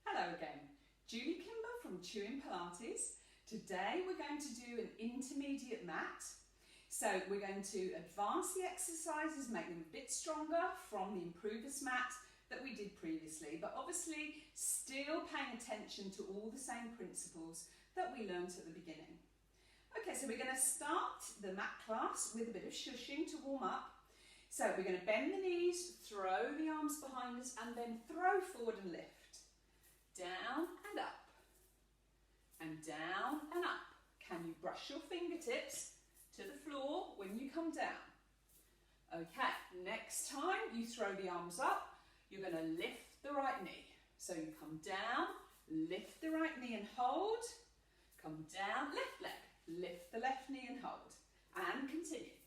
Hello again, Julie Kimber from Chewing Pilates. Today we're going to do an intermediate mat. So we're going to advance the exercises, make them a bit stronger from the Improvers mat that we did previously, but obviously still paying attention to all the same principles that we learned at the beginning. Okay, so we're going to start the mat class with a bit of shushing to warm up. So we're going to bend the knees, throw the arms behind us, and then throw forward and lift. Down and up, and down and up. Can you brush your fingertips to the floor when you come down? Okay, next time you throw the arms up, you're going to lift the right knee. So you come down, lift the right knee and hold. Come down, left leg, lift the left knee and hold. And continue.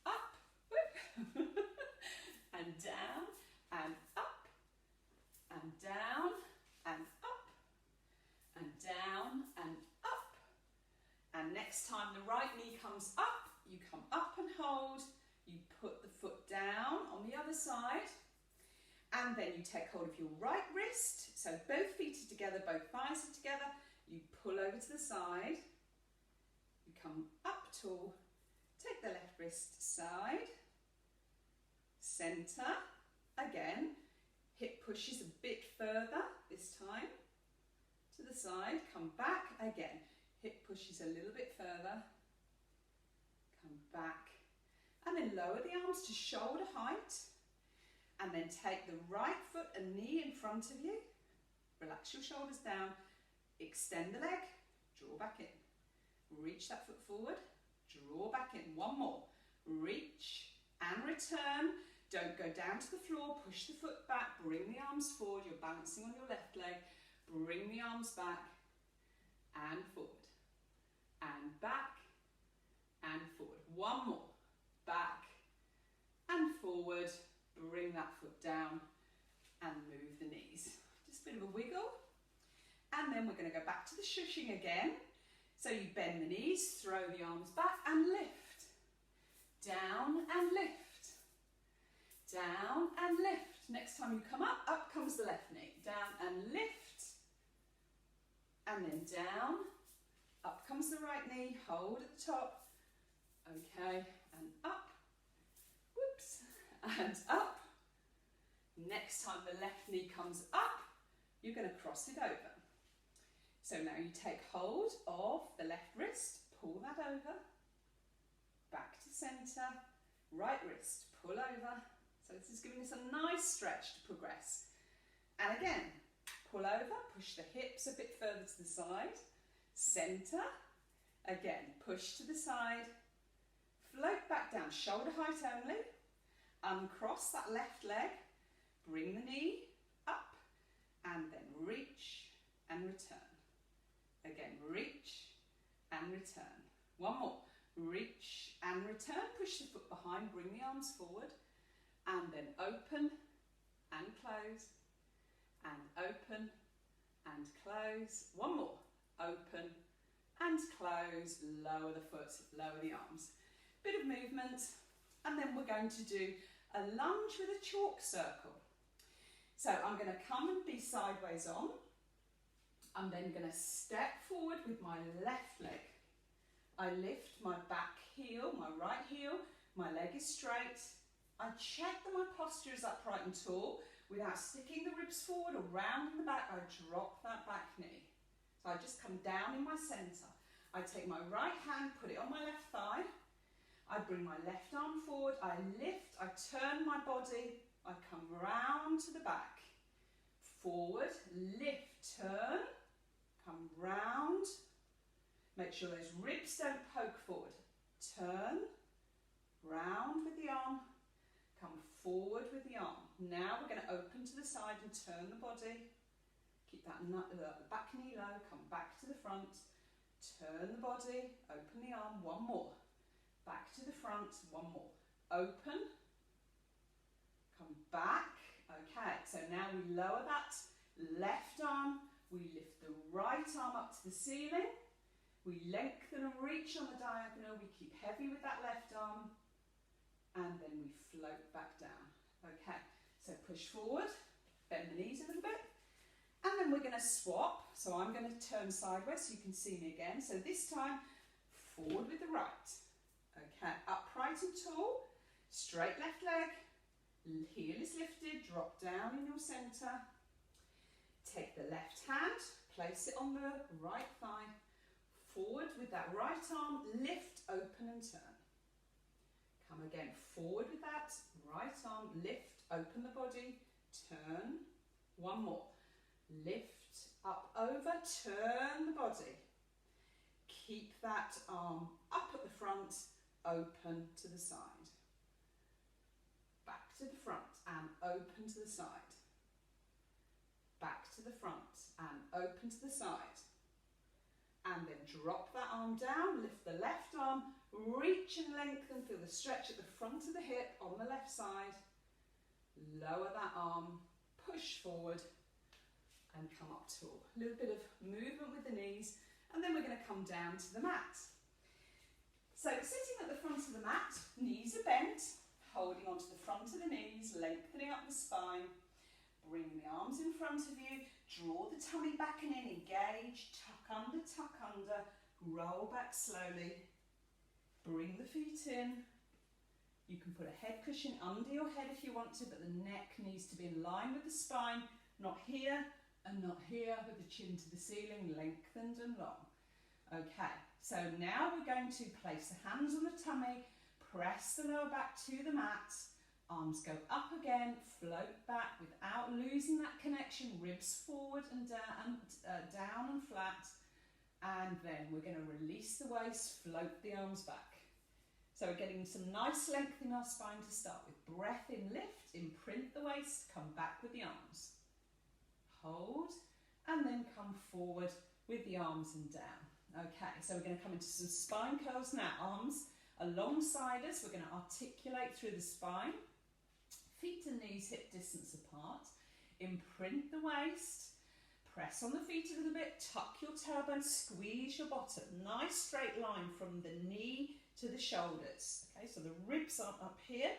Up, whoop, and down, and up, and down, and up, and down, and up. And next time the right knee comes up, you come up and hold. You put the foot down on the other side. And then you take hold of your right wrist. So both feet are together, both thighs are together. You pull over to the side. You come up tall. Take the left wrist side. Center. Again. Hip pushes a bit further this time. To the side. Come back again. Hip pushes a little bit further. Come back. And then lower the arms to shoulder height. And then take the right foot and knee in front of you. Relax your shoulders down. Extend the leg. Draw back in. Reach that foot forward. Draw back in. One more. Reach and return. Don't go down to the floor. Push the foot back. Bring the arms forward. You're balancing on your left leg. Bring the arms back and forward. And back and forward. One more. Back and forward. Bring that foot down and move the knees. Just a bit of a wiggle. And then we're going to go back to the shushing again. So you bend the knees, throw the arms back and lift. Down and lift. Down and lift. Next time you come up comes the left knee. Down and lift. And then down. Up comes the right knee. Hold at the top. Okay, and up. Whoops. And up. Next time the left knee comes up, you're going to cross it over. So now you take hold of the left wrist, pull that over, back to centre, right wrist, pull over. So this is giving us a nice stretch to progress. And again, pull over, push the hips a bit further to the side, centre, again, push to the side, float back down, shoulder height only, uncross that left leg, bring the knee up, and then reach and return. Again, reach and return. One more. Reach and return. Push the foot behind, bring the arms forward, and then open and close, and open and close. One more. Open and close. Lower the foot, lower the arms. Bit of movement, and then we're going to do a lunge with a chalk circle. So I'm going to come and be sideways on. I'm then going to step forward with my left leg. I lift my back heel, my right heel, my leg is straight. I check that my posture is upright and tall without sticking the ribs forward or round in the back. I drop that back knee. So I just come down in my centre. I take my right hand, put it on my left thigh. I bring my left arm forward. I lift, I turn my body. I come round to the back. Forward, lift, turn. Come round, make sure those ribs don't poke forward. Turn, round with the arm, come forward with the arm. Now we're going to open to the side and turn the body. Keep that back knee low, come back to the front. Turn the body, open the arm, one more. Back to the front, one more. Open, come back. Okay, so now we lower that left arm. We lift the right arm up to the ceiling. We lengthen and reach on the diagonal. We keep heavy with that left arm. And then we float back down. Okay, so push forward, bend the knees a little bit. And then then we're going to swap. So I'm going to turn sideways so you can see me again. So this time, forward with the right. Okay, upright and tall, straight left leg, heel is lifted, drop down in your centre. Take the left hand, place it on the right thigh, forward with that right arm, lift, open and turn. Come again, forward with that right arm, lift, open the body, turn. One more. Lift, up, over, turn the body. Keep that arm up at the front, open to the side. Back to the front and open to the side. Back to the front and open to the side. And then drop that arm down, lift the left arm, reach and lengthen, feel the stretch at the front of the hip on the left side. Lower that arm, push forward and come up tall. A little bit of movement with the knees, and then we're going to come down to the mat. So sitting at the front of the mat, knees are bent, holding onto the front of the knees, lengthening up the spine. Bring the arms in front of you, draw the tummy back and in, engage, tuck under, roll back slowly. Bring the feet in. You can put a head cushion under your head if you want to, but the neck needs to be in line with the spine, not here and not here, with the chin to the ceiling, lengthened and long. Okay, so now we're going to place the hands on the tummy, press the lower back to the mat. Arms go up again, float back without losing that connection, ribs forward and down and flat. And then we're going to release the waist, float the arms back. So we're getting some nice length in our spine to start with. Breath in, lift, imprint the waist, come back with the arms. Hold, and then come forward with the arms and down. Okay, so we're going to come into some spine curls now. Arms alongside us, we're going to articulate through the spine. Feet and knees hip distance apart. Imprint the waist. Press on the feet a little bit. Tuck your tailbone. Squeeze your bottom. Nice straight line from the knee to the shoulders. Okay, so the ribs are up here.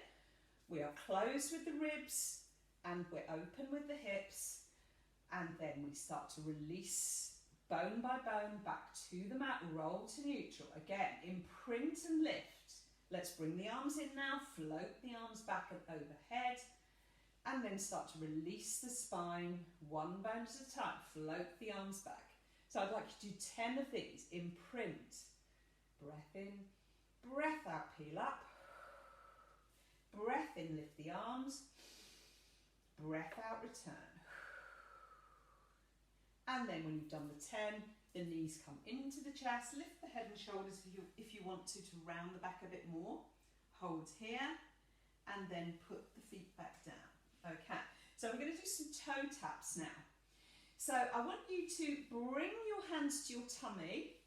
We are closed with the ribs and we're open with the hips. And then we start to release bone by bone back to the mat. Roll to neutral. Again, imprint and lift. Let's bring the arms in now, float the arms back and overhead, and then start to release the spine, one bone at a time, float the arms back. So I'd like you to do 10 of these. Imprint, breath in, breath out, peel up, breath in, lift the arms, breath out, return. And then when you've done the 10, the knees come into the chest, lift the head and shoulders if you want to round the back a bit more. Hold here, and then put the feet back down. Okay, so we're going to do some toe taps now. So I want you to bring your hands to your tummy,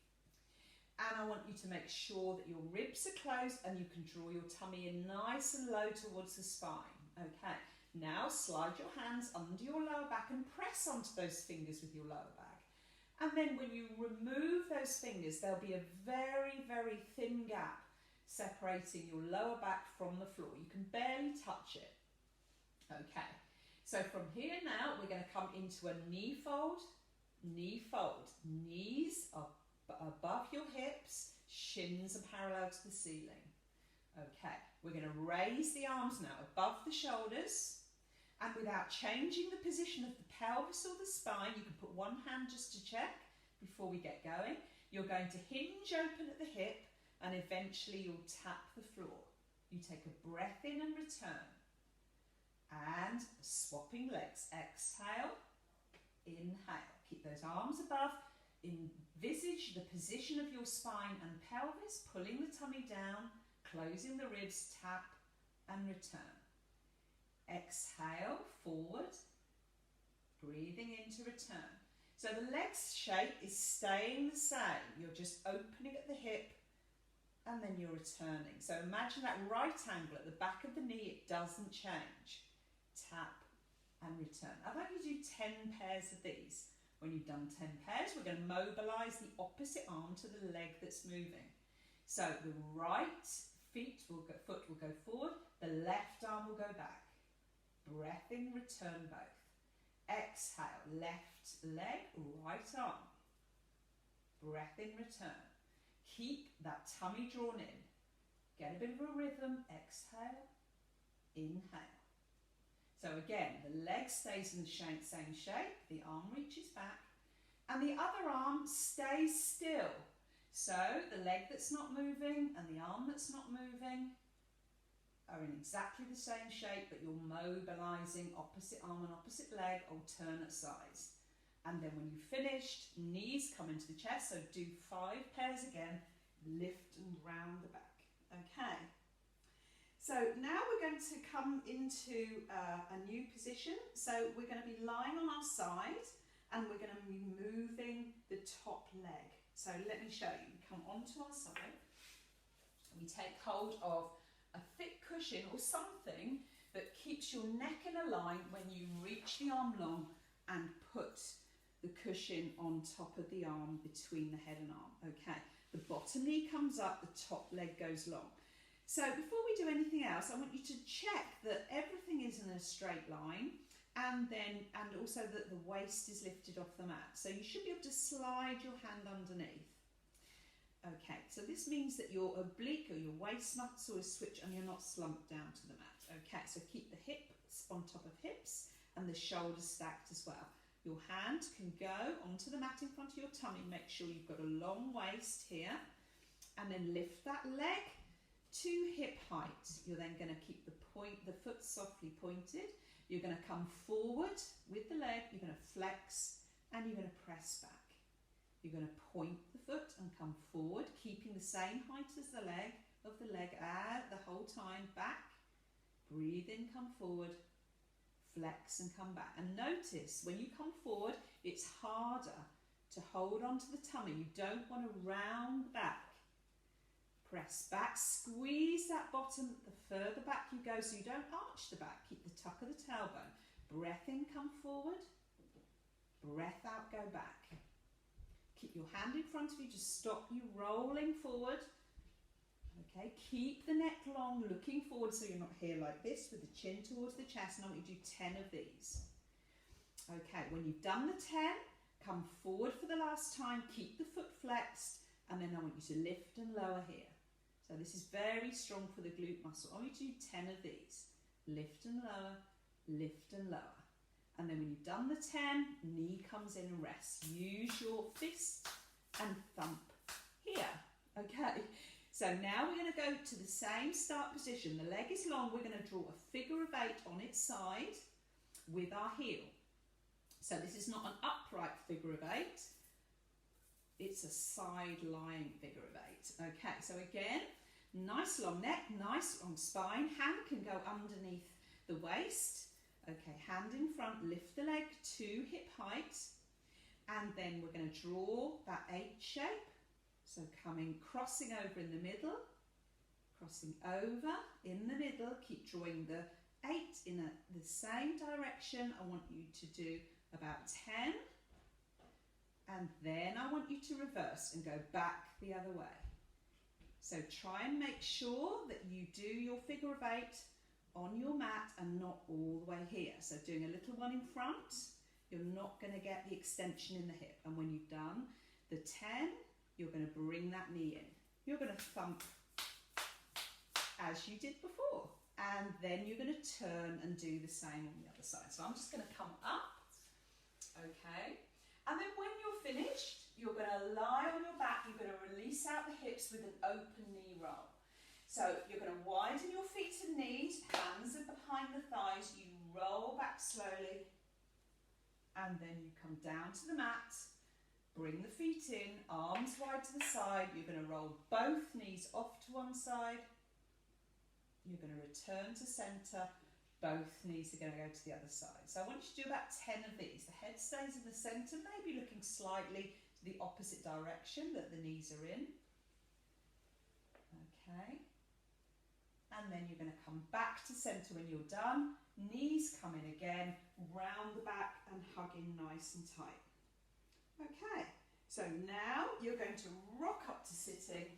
and I want you to make sure that your ribs are closed and you can draw your tummy in nice and low towards the spine. Okay, now slide your hands under your lower back and press onto those fingers with your lower back. And then when you remove those fingers, there'll be a very, very thin gap separating your lower back from the floor. You can barely touch it. Okay, so from here now, we're going to come into a knee fold, knee fold. Knees are above your hips, shins are parallel to the ceiling. Okay, we're going to raise the arms now above the shoulders. And without changing the position of the pelvis or the spine, you can put one hand just to check before we get going. You're going to hinge open at the hip and eventually you'll tap the floor. You take a breath in and return. And swapping legs. Exhale, inhale. Keep those arms above. Envisage the position of your spine and pelvis, pulling the tummy down, closing the ribs, tap and return. Exhale, forward, breathing in to return. So the leg's shape is staying the same. You're just opening at the hip and then you're returning. So imagine that right angle at the back of the knee, it doesn't change. Tap and return. I'd like you to do 10 pairs of these. When you've done 10 pairs, we're going to mobilise the opposite arm to the leg that's moving. So the right foot will go forward, the left arm will go back. Breath in, return both. Exhale, left leg, right arm. Breath in, return. Keep that tummy drawn in. Get a bit of a rhythm. Exhale, inhale. So again, the leg stays in the same shape, the arm reaches back, and the other arm stays still. So the leg that's not moving and the arm that's not moving are in exactly the same shape, but you're mobilising opposite arm and opposite leg, alternate sides. And then when you've finished, knees come into the chest, so do 5 pairs again, lift and round the back. Okay. So now we're going to come into a new position. So we're going to be lying on our side and we're going to be moving the top leg. So let me show you. We come onto our side. We take hold of a thick cushion or something that keeps your neck in a line when you reach the arm long and put the cushion on top of the arm between the head and arm. Okay. The bottom knee comes up, the top leg goes long. So before we do anything else, I want you to check that everything is in a straight line and also that the waist is lifted off the mat. So you should be able to slide your hand underneath. Okay, so this means that your oblique or your waist muscle is switched and you're not slumped down to the mat. Okay, so keep the hips on top of hips and the shoulders stacked as well. Your hand can go onto the mat in front of your tummy. Make sure you've got a long waist here and then lift that leg to hip height. You're then going to keep the foot softly pointed. You're going to come forward with the leg. You're going to flex and you're going to press back. You're going to point the foot and come forward, keeping the same height as the leg out the whole time. Back, breathe in, come forward, flex and come back. And notice when you come forward, it's harder to hold onto the tummy. You don't want to round back. Press back, squeeze that bottom, the further back you go so you don't arch the back. Keep the tuck of the tailbone. Breath in, come forward. Breath out, go back. Keep your hand in front of you to stop you rolling forward. Okay, keep the neck long, looking forward so you're not here like this with the chin towards the chest. And I want you to do 10 of these. Okay, when you've done the 10, come forward for the last time, keep the foot flexed, and then I want you to lift and lower here. So this is very strong for the glute muscle. I want you to do 10 of these. Lift and lower, lift and lower. And then when you've done the 10, knee comes in and rests. Use your fist and thump here. Okay, so now we're going to go to the same start position. The leg is long. We're going to draw a figure of 8 on its side with our heel. So this is not an upright figure of 8. It's a side lying figure of 8. Okay, so again, nice long neck, nice long spine. Hand can go underneath the waist. Okay, hand in front, lift the leg to hip height. And then we're going to draw that 8 shape. So crossing over in the middle, crossing over in the middle. Keep drawing the 8 in the same direction. I want you to do about 10. And then I want you to reverse and go back the other way. So try and make sure that you do your figure of 8 on your mat and not all the way here. So doing a little one in front, you're not going to get the extension in the hip. And when you've done the 10, you're going to bring that knee in. You're going to thump as you did before. And then you're going to turn and do the same on the other side. So I'm just going to come up. Okay. And then when you're finished, you're going to lie on your back. You're going to release out the hips with an open knee roll. So you're going to widen your feet and knees. Hands are behind the thighs. You roll back slowly. And then you come down to the mat. Bring the feet in. Arms wide to the side. You're going to roll both knees off to one side. You're going to return to centre. Both knees are going to go to the other side. So I want you to do about 10 of these. The head stays in the centre, maybe looking slightly to the opposite direction that the knees are in. Okay. And then you're going to come back to centre when you're done. Knees come in again, round the back and hug in nice and tight. Okay. So now you're going to rock up to sitting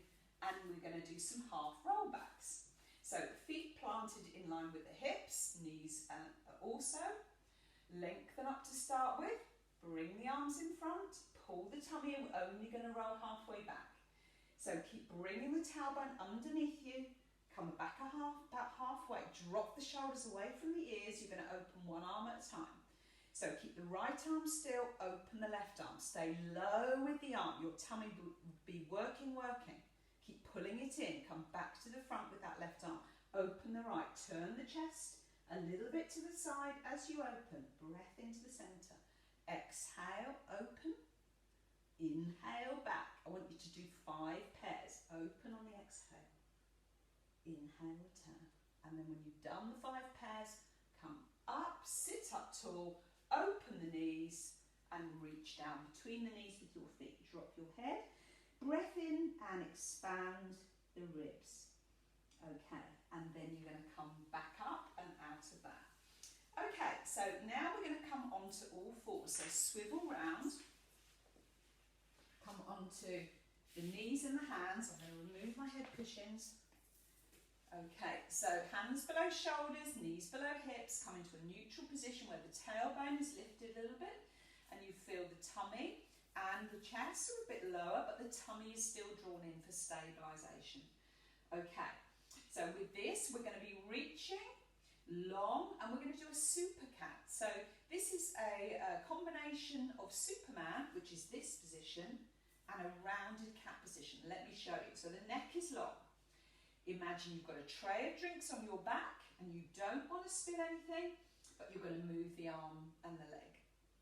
and we're going to do some half rollbacks. So feet planted in line with the hips, knees also. Lengthen up to start with, bring the arms in front, pull the tummy in, we're only going to roll halfway back. So keep bringing the tailbone underneath you, come back about halfway, drop the shoulders away from the ears, you're going to open one arm at a time. So keep the right arm still, open the left arm, stay low with the arm, your tummy will be working. Keep pulling it in, come back to the front with that left arm, open the right, turn the chest a little bit to the side as you open, breath into the centre, exhale, open, inhale back. I want you to do 5 pairs, open on the exhale, inhale, return, and then when you've done the 5 pairs, come up, sit up tall, open the knees and reach down between the knees with your feet, drop your head, breath in and expand the ribs. Okay, and then you're going to come back up and out of that. Okay, so now we're going to come onto all fours. So swivel round, come onto the knees and the hands. I'm going to remove my head cushions. Okay, so hands below shoulders, knees below hips, come into a neutral position where the tailbone is lifted a little bit and you feel the tummy and the chest are a bit lower, but the tummy is still drawn in for stabilisation. Okay, so with this, we're going to be reaching long and we're going to do a super cat. So this is a combination of Superman, which is this position, and a rounded cat position. Let me show you. So the neck is long. Imagine you've got a tray of drinks on your back and you don't want to spill anything, but you're going to move the arm and the leg.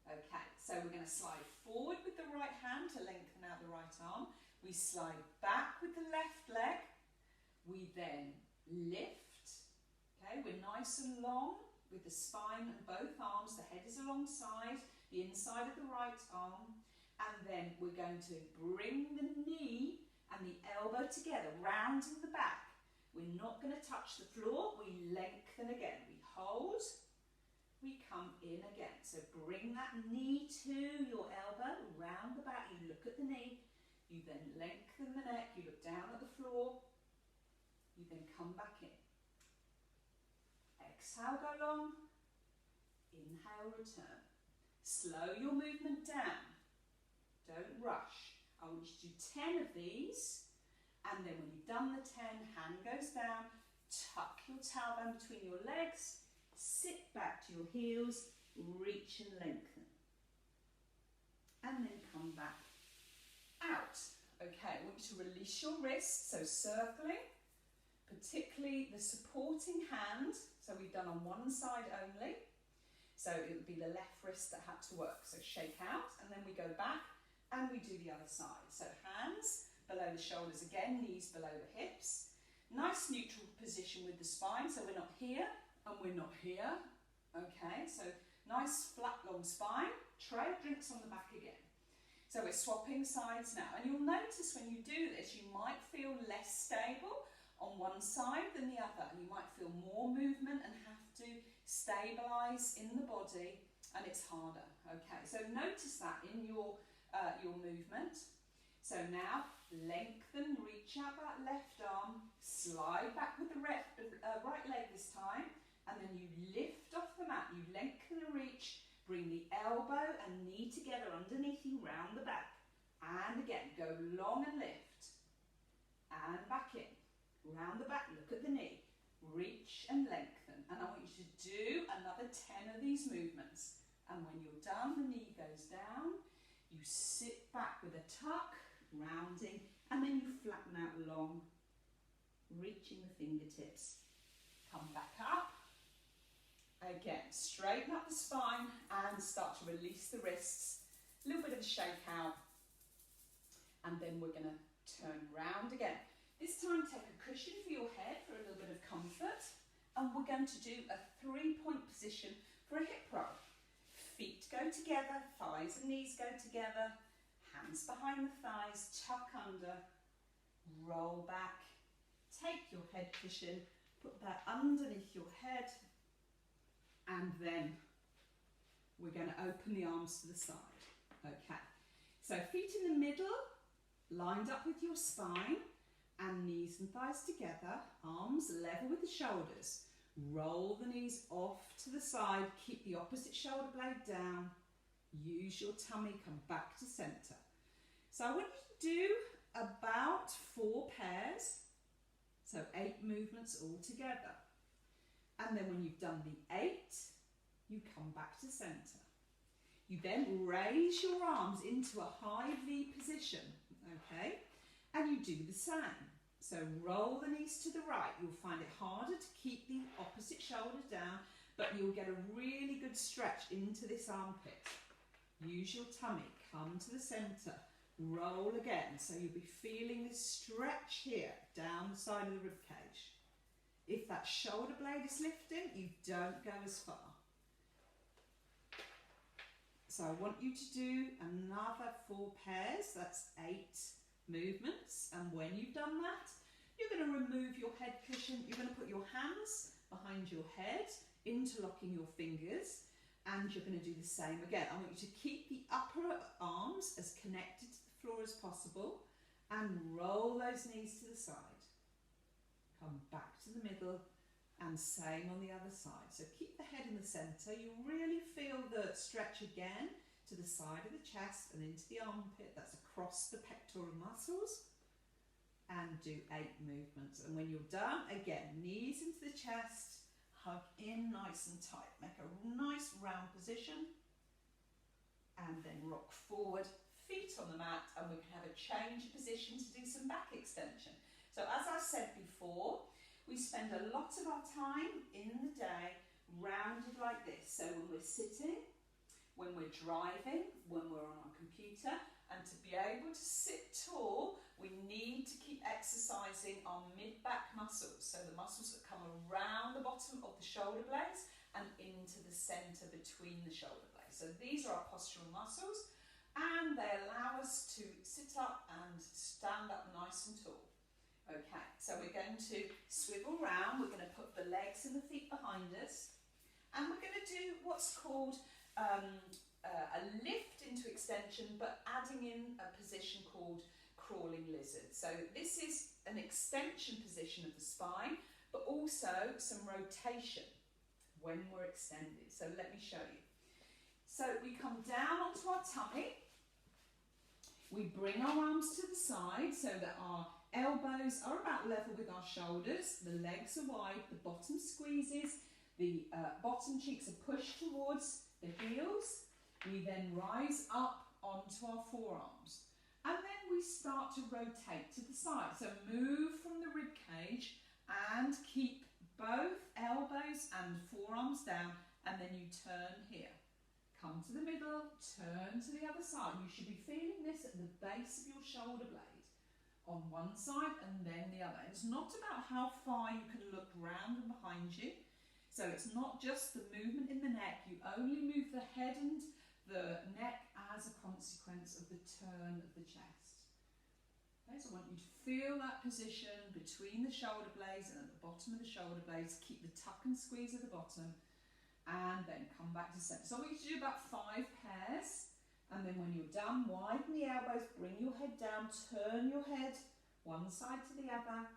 Okay, so we're going to slide forward with the right hand to lengthen out the right arm. We slide back with the left leg. We then lift. Okay, we're nice and long with the spine and both arms. The head is alongside the inside of the right arm. And then we're going to bring the knee and the elbow together, rounding the back. We're not going to touch the floor. We lengthen again. We hold. We come in again. So bring that knee to your elbow, round the back. You look at the knee. You then lengthen the neck. You look down at the floor. You then come back in. Exhale, go long. Inhale, return. Slow your movement down. Don't rush. I want you to do 10 of these, and then when you've done the 10, hand goes down, tuck your tailbone between your legs, sit back to your heels, reach and lengthen. And then come back out. Okay, I want you to release your wrists, so circling, particularly the supporting hand, so we've done on one side only, so it would be the left wrist that had to work, so shake out, and then we go back, and we do the other side. So hands below the shoulders again, knees below the hips. Nice neutral position with the spine, so we're not here and we're not here. Okay, so nice flat long spine, tray of drinks on the back again. So we're swapping sides now, and you'll notice when you do this, you might feel less stable on one side than the other, and you might feel more movement and have to stabilise in the body, and it's harder. Okay, so notice that in your movement. So now lengthen, reach out that left arm, slide back with the right leg this time, and then you lift off the mat. You lengthen and reach, bring the elbow and knee together underneath you, round the back, and again go long and lift, and back in, round the back, look at the knee, reach and lengthen, and I want you to do another 10 of these movements, and when you're done, the knee goes down. You sit back with a tuck, rounding, and then you flatten out long, reaching the fingertips. Come back up. Again, straighten up the spine and start to release the wrists. A little bit of a shake out. And then we're going to turn round again. This time take a cushion for your head for a little bit of comfort. And we're going to do a 3-point position for a hip roll. Feet go together, thighs and knees go together, hands behind the thighs, tuck under, roll back, take your head cushion, put that underneath your head, and then we're going to open the arms to the side. Okay, so feet in the middle, lined up with your spine, and knees and thighs together, arms level with the shoulders. Roll the knees off to the side, keep the opposite shoulder blade down, use your tummy, come back to centre. So I want you to do about 4 pairs, so 8 movements all together. And then when you've done the 8, you come back to centre. You then raise your arms into a high V position, okay? And you do the same. So roll the knees to the right. You'll find it harder to keep the opposite shoulder down, but you'll get a really good stretch into this armpit. Use your tummy, come to the centre, roll again. So you'll be feeling this stretch here, down the side of the rib cage. If that shoulder blade is lifting, you don't go as far. So I want you to do another 4 pairs, that's 8 movements. And when you've done that, you're going to remove your head cushion, you're going to put your hands behind your head, interlocking your fingers, and you're going to do the same again. I want you to keep the upper arms as connected to the floor as possible and roll those knees to the side. Come back to the middle and same on the other side. So keep the head in the centre. You really feel the stretch again to the side of the chest and into the armpit. That's across the pectoral muscles. And do 8 movements. And when you're done, again, knees into the chest, hug in nice and tight. Make a nice round position. And then rock forward, feet on the mat, and we can have a change of position to do some back extension. So as I said before, we spend a lot of our time in the day rounded like this. So when we're sitting, when we're driving, when we're on our computer, and to be able to sit tall, we need to keep exercising our mid-back muscles. So the muscles that come around the bottom of the shoulder blades and into the centre between the shoulder blades. So these are our postural muscles, and they allow us to sit up and stand up nice and tall. Okay, so we're going to swivel round, we're going to put the legs and the feet behind us, and we're going to do what's called a lift into extension, but adding in a position called crawling lizard. So this is an extension position of the spine, but also some rotation when we're extended. So let me show you. So we come down onto our tummy, we bring our arms to the side so that our elbows are about level with our shoulders, the legs are wide, the bottom squeezes, the bottom cheeks are pushed towards the heels. We then rise up onto our forearms. And then we start to rotate to the side. So move from the rib cage and keep both elbows and forearms down, and then you turn here. Come to the middle, turn to the other side. You should be feeling this at the base of your shoulder blade. On one side and then the other. It's not about how far you can look round and behind you. So it's not just the movement in the neck. You only move the head and the neck as a consequence of the turn of the chest. Okay, so I want you to feel that position between the shoulder blades and at the bottom of the shoulder blades. Keep the tuck and squeeze at the bottom and then come back to center. So I want you to do about 5 pairs. And then when you're done, widen the elbows, bring your head down, turn your head one side to the other,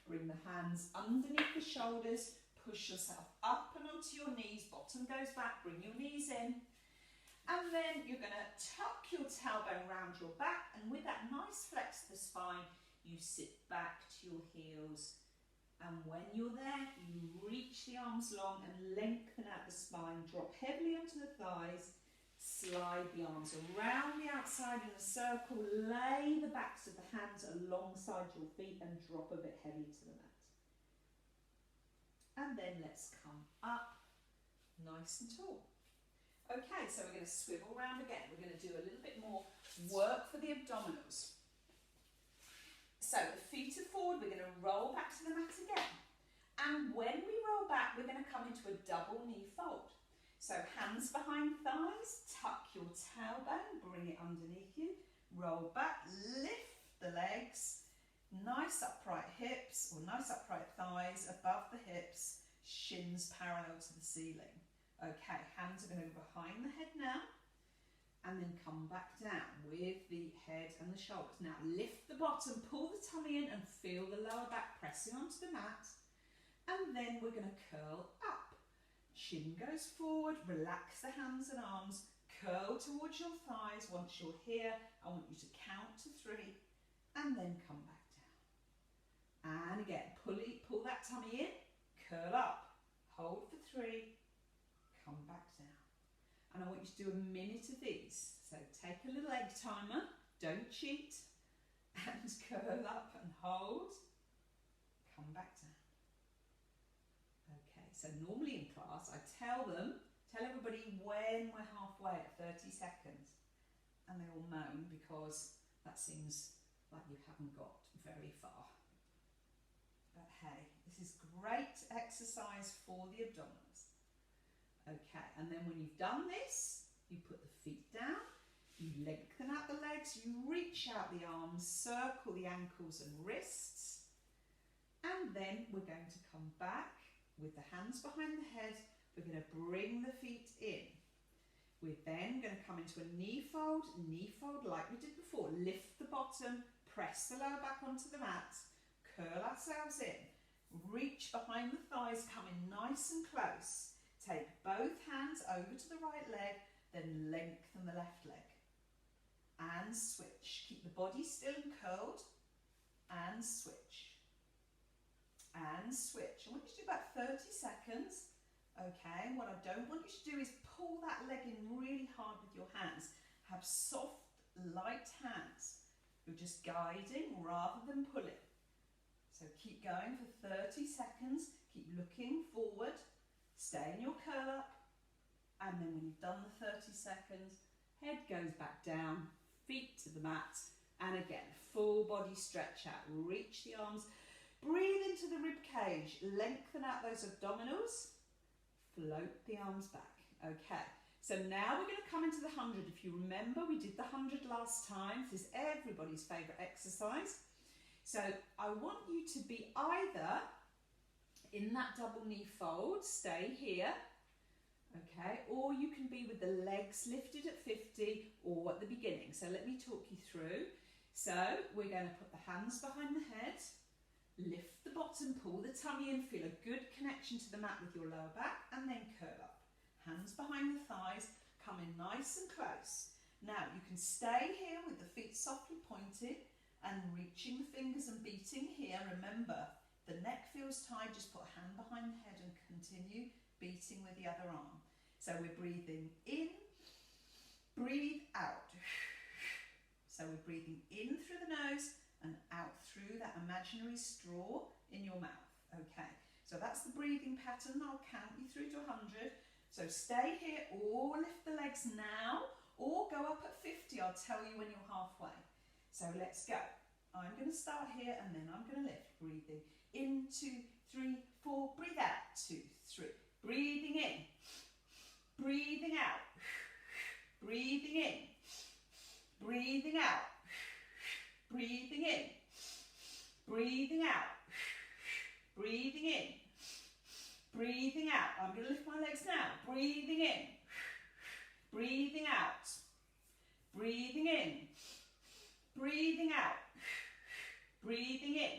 bring the hands underneath the shoulders, push yourself up and onto your knees, bottom goes back, bring your knees in, and then you're going to tuck your tailbone around your back, and with that nice flex to the spine, you sit back to your heels, and when you're there, you reach the arms long and lengthen out the spine, drop heavily onto the thighs, slide the arms around the outside in a circle, lay the backs of the hands alongside your feet and drop a bit heavy to the mat. And then let's come up nice and tall. Okay, so we're going to swivel round again. We're going to do a little bit more work for the abdominals. So the feet are forward, we're going to roll back to the mat again. And when we roll back, we're going to come into a double knee fold. So hands behind thighs, tuck your tailbone, bring it underneath you, roll back, lift the legs, nice upright hips or nice upright thighs above the hips, shins parallel to the ceiling. Okay, hands are going to go behind the head now, and then come back down with the head and the shoulders. Now lift the bottom, pull the tummy in and feel the lower back pressing onto the mat. and then we're going to curl up. Chin goes forward, relax the hands and arms, curl towards your thighs. Once you're here, I want you to count to 3 and then come back down. And again, pull that tummy in, curl up, hold for 3, come back down. And I want you to do a minute of these. So take a little egg timer, don't cheat, and curl up and hold, come back down. Okay, so normally in class I tell everybody when we're halfway at 30 seconds, and they all moan because that seems like you haven't got very far. But hey, this is great exercise for the abdominals. Okay, and then when you've done this, you put the feet down, you lengthen out the legs, you reach out the arms, circle the ankles and wrists, and then we're going to come back with the hands behind the head. We're going to bring the feet in. We're then going to come into a knee fold like we did before. Lift the bottom, press the lower back onto the mat, curl ourselves in, reach behind the thighs, come in nice and close. Take both hands over to the right leg, then lengthen the left leg. And switch. Keep the body still and curled. And switch. And switch. I want you to do about 30 seconds. Okay, and what I don't want you to do is pull that leg in really hard with your hands. Have soft, light hands. You're just guiding rather than pulling. So keep going for 30 seconds. Keep looking forward. Stay in your curl up. And then when you've done the 30 seconds, head goes back down, feet to the mat. And again, full body stretch out. Reach the arms. Breathe into the rib cage. Lengthen out those abdominals. Float the arms back. Okay, so now we're going to come into the 100. If you remember, we did the 100 last time. This is everybody's favourite exercise. So I want you to be either in that double knee fold, stay here, okay, or you can be with the legs lifted at 50 or at the beginning. So let me talk you through. So we're going to put the hands behind the head, lift the bottom, pull the tummy in, feel a good connection to the mat with your lower back, and then curl up. Hands behind the thighs, come in nice and close. Now you can stay here with the feet softly pointed and reaching the fingers and beating here. Remember, the neck feels tight, just put a hand behind the head and continue beating with the other arm. So we're breathing in, breathe out. So we're breathing in through the nose and out through that imaginary straw in your mouth. Okay, so that's the breathing pattern. I'll count you through to 100. So stay here or lift the legs now or go up at 50. I'll tell you when you're halfway. So let's go. I'm going to start here and then I'm going to lift. Breathing in, 2, 3, 4. Breathe out, 2, 3. Breathing in. Breathing out. Breathing in. Breathing out. Breathing in. Breathing out. Breathing in. Breathing out. I'm going to lift my legs now. Breathing in. Breathing out. Breathing in. Breathing out. Breathing in.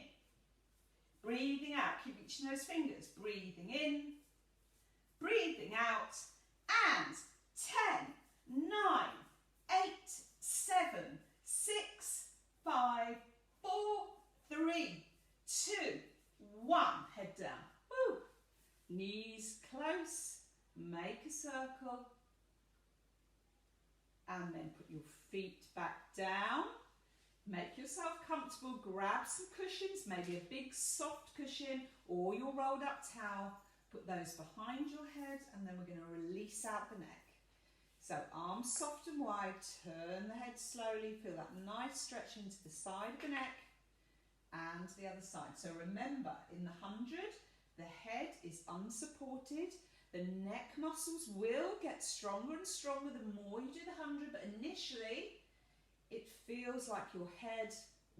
Breathing out. Keep reaching those fingers. Breathing in. Breathing out. And 10, 9, 8, 7, 6, 5, 4, 3, 2, 1. Head down. Woo. Knees close. Make a circle. And then put your feet back down. Make yourself comfortable. Grab some cushions, maybe a big soft cushion or your rolled up towel. Put those behind your head and then we're going to release out the neck. So arms soft and wide, turn the head slowly, feel that nice stretch into the side of the neck and the other side. So remember, in the 100, the head is unsupported. The neck muscles will get stronger and stronger the more you do the 100, but initially it feels like your head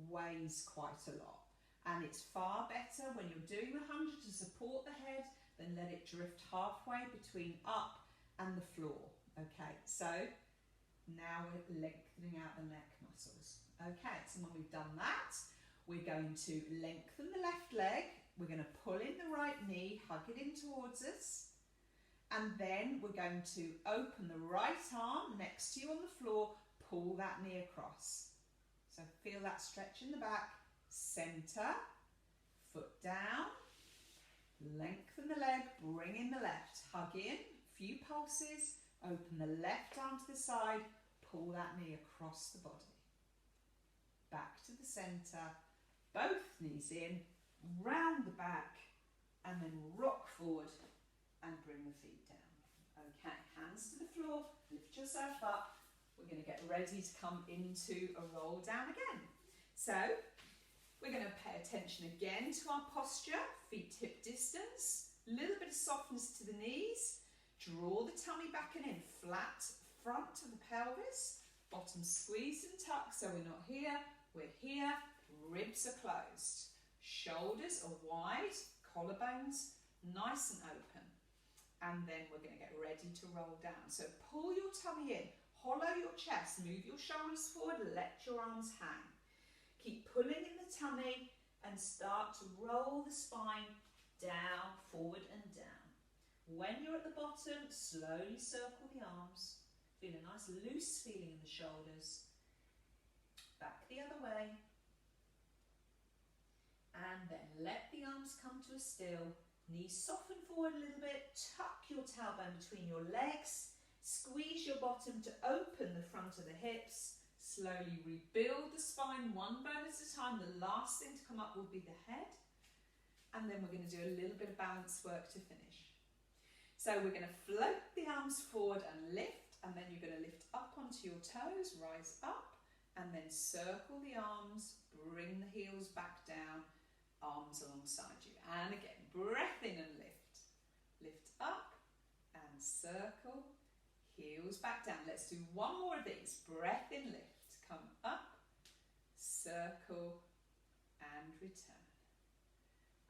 weighs quite a lot. And it's far better when you're doing the 100 to support the head than let it drift halfway between up and the floor. Okay, so now we're lengthening out the neck muscles. Okay, so when we've done that, we're going to lengthen the left leg. We're going to pull in the right knee, hug it in towards us, and then we're going to open the right arm next to you on the floor, pull that knee across. So feel that stretch in the back, centre, foot down, lengthen the leg, bring in the left, hug in, few pulses, open the left arm to the side, pull that knee across the body. Back to the centre, both knees in, round the back, and then rock forward and bring the feet down. Okay, hands to the floor, lift yourself up. We're going to get ready to come into a roll down again. So we're going to pay attention again to our posture, feet hip distance, a little bit of softness to the knees, draw the tummy back and in, flat front of the pelvis, bottom squeezed and tucked so we're not here, we're here, ribs are closed, shoulders are wide, collarbones nice and open, and then we're going to get ready to roll down. So pull your tummy in, hollow your chest, move your shoulders forward, let your arms hang. Keep pulling in the tummy and start to roll the spine down, forward and down. When you're at the bottom, slowly circle the arms. Feel a nice loose feeling in the shoulders. Back the other way. And then let the arms come to a still. Knees soften forward a little bit. Tuck your tailbone between your legs. Squeeze your bottom to open the front of the hips. Slowly rebuild the spine one bone at a time. The last thing to come up will be the head. And then we're going to do a little bit of balance work to finish. So we're going to float the arms forward and lift. And then you're going to lift up onto your toes, rise up. And then circle the arms. Bring the heels back down. Arms alongside you. And again, breath in and lift. Lift up and circle. Heels back down. Let's do one more of these. Breath in, lift. Come up, circle, and return.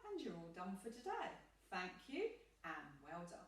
And you're all done for today. Thank you, and well done.